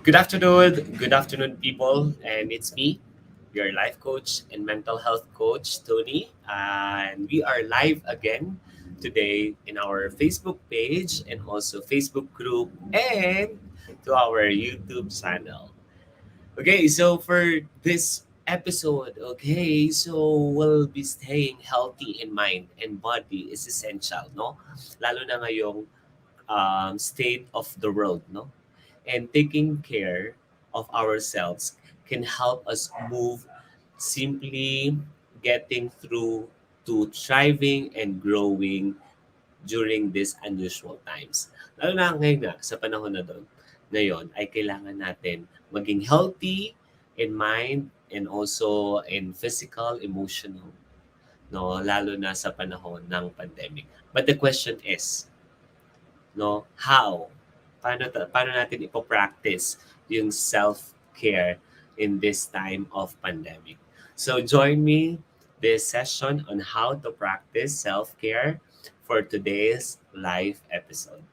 Good afternoon, people, and it's me, your life coach and mental health coach, Tony, and we are live again today in our Facebook page and also Facebook group and to our YouTube channel. Okay, so for this episode, we'll be staying healthy in mind and body is essential, no? Lalo na ngayong state of the world, no? And taking care of ourselves can help us move simply getting through to thriving and growing during these unusual times. Lalo na ngayon nga, sa panahon na doon, ngayon ay kailangan natin maging healthy in mind and also in physical, emotional, no? Lalo na sa panahon ng pandemic. But the question is, no, how? Paano natin ipo-practice yung self-care in this time of pandemic? So join me this session on how to practice self-care for today's live episode.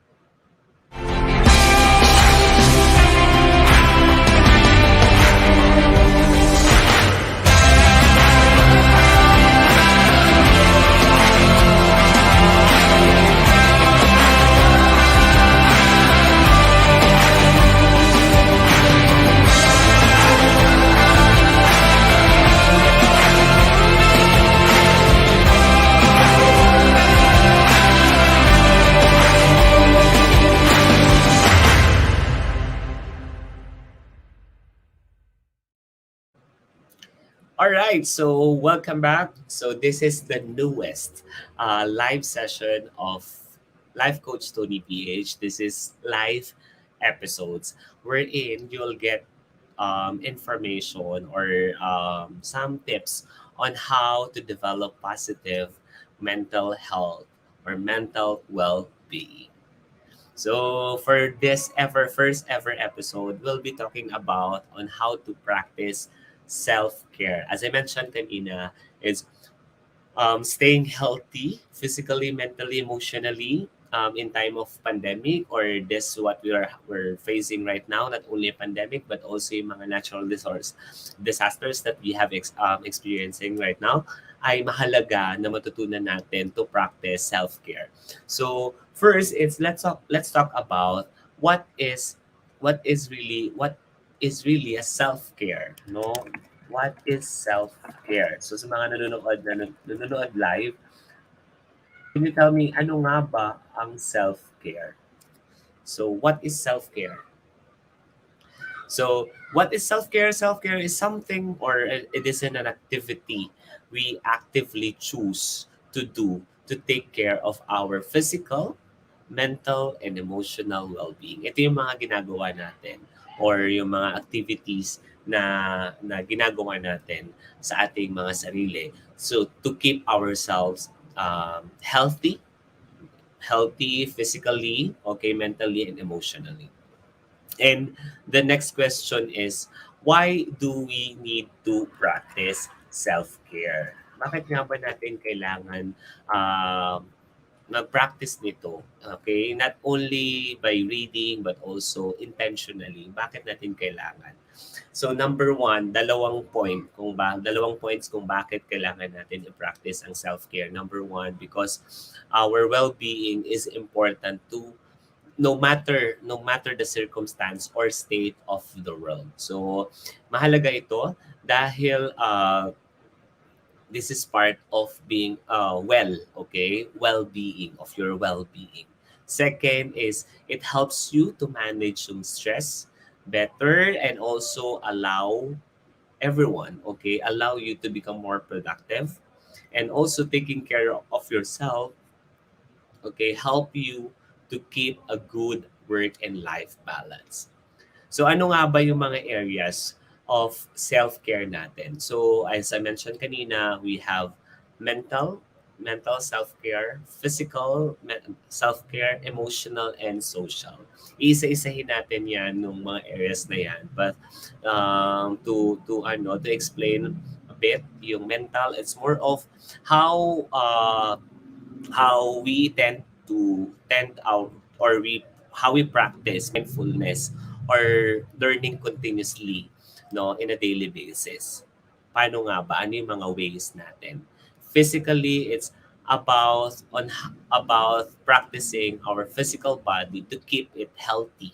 All right, so welcome back. So this is the newest live session of Life Coach Tony PH. This is live episodes wherein you'll get information or some tips on how to develop positive mental health or mental well-being. So for this first ever episode, we'll be talking about on how to practice self-care. As I mentioned kanina, is staying healthy physically, mentally, emotionally in time of pandemic or this what we're facing right now, not only a pandemic but also yung mga natural disasters that we have experiencing right now ay mahalaga na matutunan natin to practice self-care. So first, let's talk about what is really a self-care, no? What is self-care? So sa mga nanonood live, can you tell me ano nga ba ang self-care? So what is self-care? So what is self-care? Self-care is something or it is an activity we actively choose to do to take care of our physical, mental, and emotional well-being. Ito yung mga ginagawa natin or yung mga activities na ginagawa natin sa ating mga sarili. So to keep ourselves healthy physically, okay, mentally and emotionally. And the next question is, why do we need to practice self-care? Bakit nga ba natin kailangan mag-practice nito? Okay? Not only by reading but also intentionally. Bakit natin kailangan? So number one, dalawang points kung bakit kailangan natin i-practice ang self-care. Number one, because our well-being is important to no matter the circumstance or state of the world. So mahalaga ito dahil this is part of being well-being of your well-being. Second is it helps you to manage yung stress better and also allow you to become more productive and also taking care of yourself, okay, help you to keep a good work and life balance. So ano nga ba yung mga areas of self-care natin? So as I mentioned kanina, we have mental, mental self-care, physical self-care, emotional, and social. Isa-isahin natin yan nung mga areas na yan. But to explain a bit yung mental, it's more of how we tend out or we how we practice mindfulness or learning continuously, no, in a daily basis. Paano nga ba? Ano yung mga ways natin? Physically, it's about practicing our physical body to keep it healthy.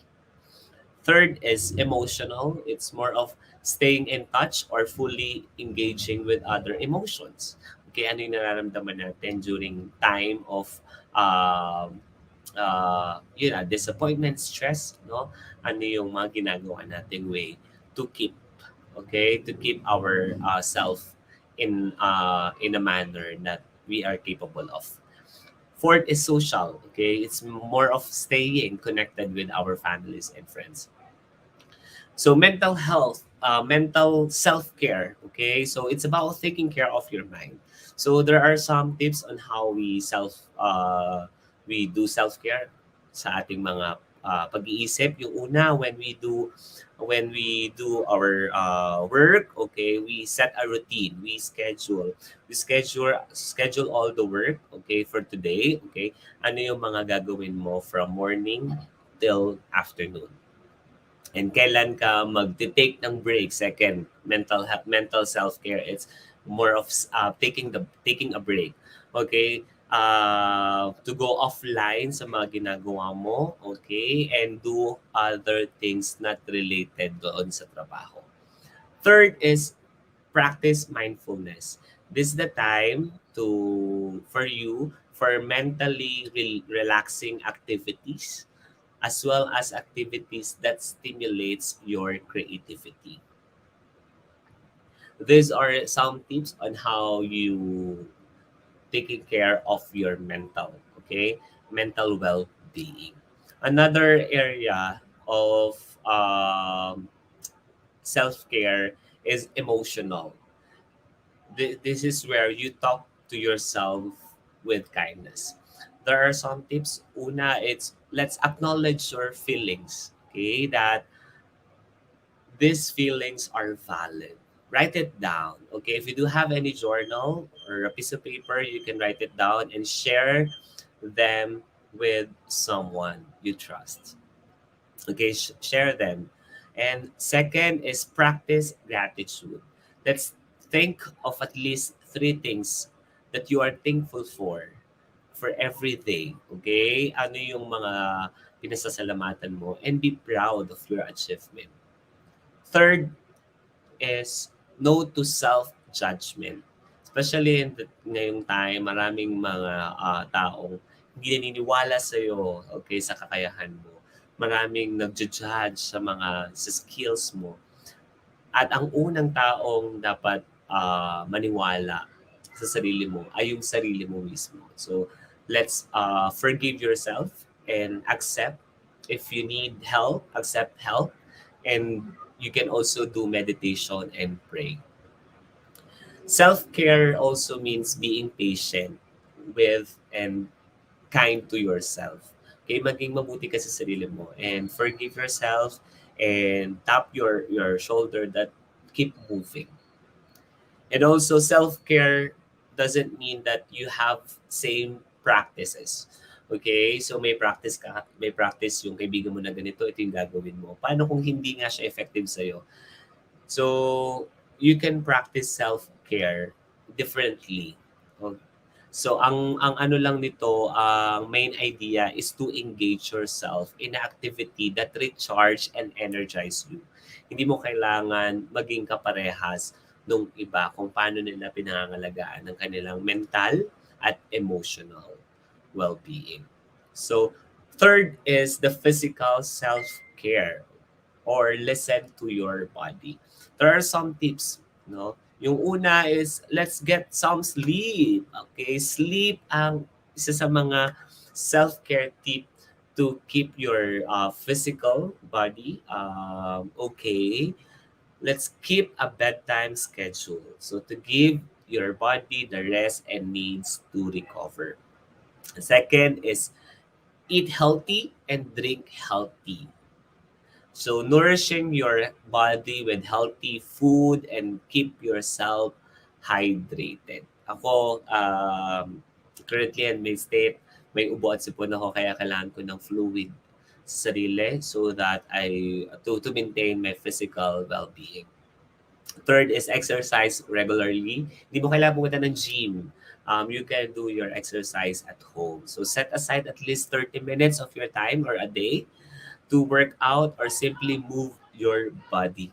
Third is emotional. It's more of staying in touch or fully engaging with other emotions. Okay, ano yung nararamdaman natin during time of disappointment, stress, no? Ano yung mga ginagawa nating way to keep, okay, to keep our self in a manner that we are capable of. Fourth is social, okay? It's more of staying connected with our families and friends. So mental health, mental self-care, okay? So it's about taking care of your mind. So there are some tips on how we do self-care sa ating mga pag-iisip. Yung una, when we do our work, okay, we set a routine, we schedule all the work, okay, for today, okay? Ano yung mga gagawin mo from morning till afternoon? And kailan ka mag-take ng break? Second, mental self-care. It's more of taking a break. Okay? To go offline sa mga ginagawa mo, okay? And do other things not related doon sa trabaho. Third is practice mindfulness. This is the time for mentally relaxing activities as well as activities that stimulates your creativity. These are some tips on how you taking care of your mental well-being. Another area of self-care is emotional. This is where you talk to yourself with kindness. There are some tips. Una, it's let's acknowledge your feelings. Okay, that these feelings are valid. Write it down. Okay, if you do have any journal or a piece of paper, you can write it down and share them with someone you trust. Okay, share them. And second is practice gratitude. Let's think of at least three things that you are thankful for every day. Okay? Ano yung mga pinasasalamatan mo and be proud of your achievement. Third is no to self-judgment. Especially ngayong time, maraming mga taong hindi naniniwala sa'yo, okay, sa kakayahan mo. Maraming nagja-judge sa skills mo. At ang unang taong dapat maniwala sa sarili mo ay yung sarili mo mismo. So, let's forgive yourself and accept. If you need help, accept help. And you can also do meditation and pray. Self-care also means being patient with and kind to yourself. Okay, maging mabuti ka sa sarili mo and forgive yourself and tap your shoulder that keep moving. And also self-care doesn't mean that you have same practices. Okay? So may practice yung kaibigan mo na ganito, ito yung gagawin mo. Paano kung hindi nga siya effective sa'yo? So, you can practice self-care differently. O- So, ang ano lang nito, ang main idea is to engage yourself in an activity that recharge and energize you. Hindi mo kailangan maging kaparehas nung iba kung paano nila pinangangalagaan ng kanilang mental at emotional well-being. So, third is the physical self-care or listen to your body. There are some tips, no? Yung una is let's get some sleep. Okay, sleep ang isa sa mga self-care tip to keep your physical body okay. Let's keep a bedtime schedule. So to give your body the rest and needs to recover. Second is eat healthy and drink healthy. So nourishing your body with healthy food and keep yourself hydrated. Ako, currently in may state, may ubo at sipon ako kaya kailangan ko ng fluid. sa sarili so that to maintain my physical well-being. Third is exercise regularly. Hindi mo kailangan pumunta ng gym. You can do your exercise at home. So set aside at least 30 minutes of your time or a day to work out or simply move your body.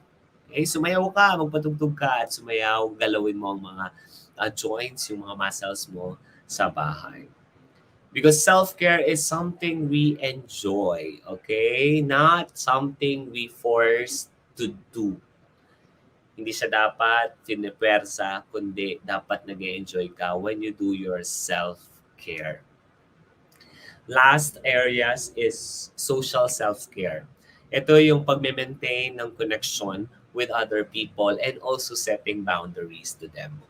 Okay, sumayaw ka, magpatugtog ka at sumayaw, galawin mo ang mga joints, yung mga muscles mo sa bahay. Because self-care is something we enjoy, okay? Not something we force to do. Hindi siya dapat pinipwersa, kundi dapat nag enjoy ka when you do your self-care. Last areas is social self-care. Ito yung pag-maintain ng connection with other people and also setting boundaries to them.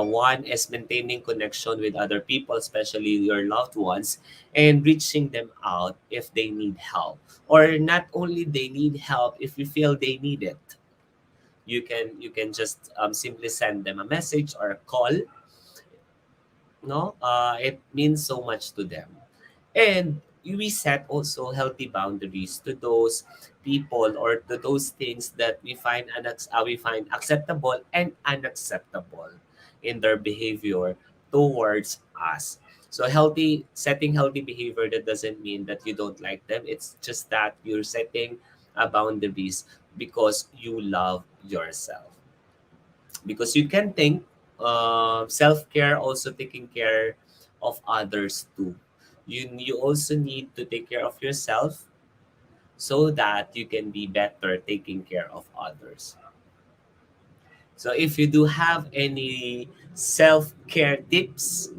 One is maintaining connection with other people, especially your loved ones, and reaching them out if they need help. Or not only they need help, if you feel they need it, you can just simply send them a message or a call. No, it means so much to them. And we set also healthy boundaries to those people or to those things that we find acceptable and unacceptable in their behavior towards us. So setting healthy behavior, that doesn't mean that you don't like them. It's just that you're setting boundaries because you love yourself. Because you can think self-care also taking care of others too. You also need to take care of yourself so that you can be better taking care of others. So if you do have any self-care tips,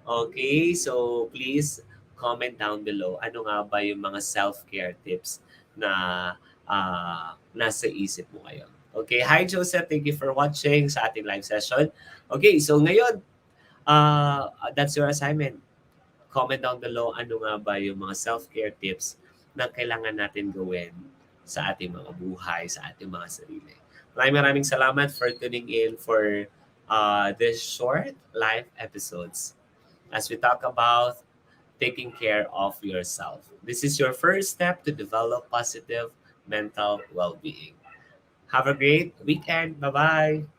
okay, so please comment down below. Ano nga ba yung mga self-care tips na nasa isip mo ngayon? Okay, hi Joseph, thank you for watching sa ating live session. Okay, so ngayon, that's your assignment. Comment down below ano nga ba yung mga self-care tips na kailangan natin gawin sa ating mga buhay, sa ating mga sarili. Maraming salamat for tuning in for this short live episodes as we talk about taking care of yourself. This is your first step to develop positive mental well-being. Have a great weekend. Bye-bye.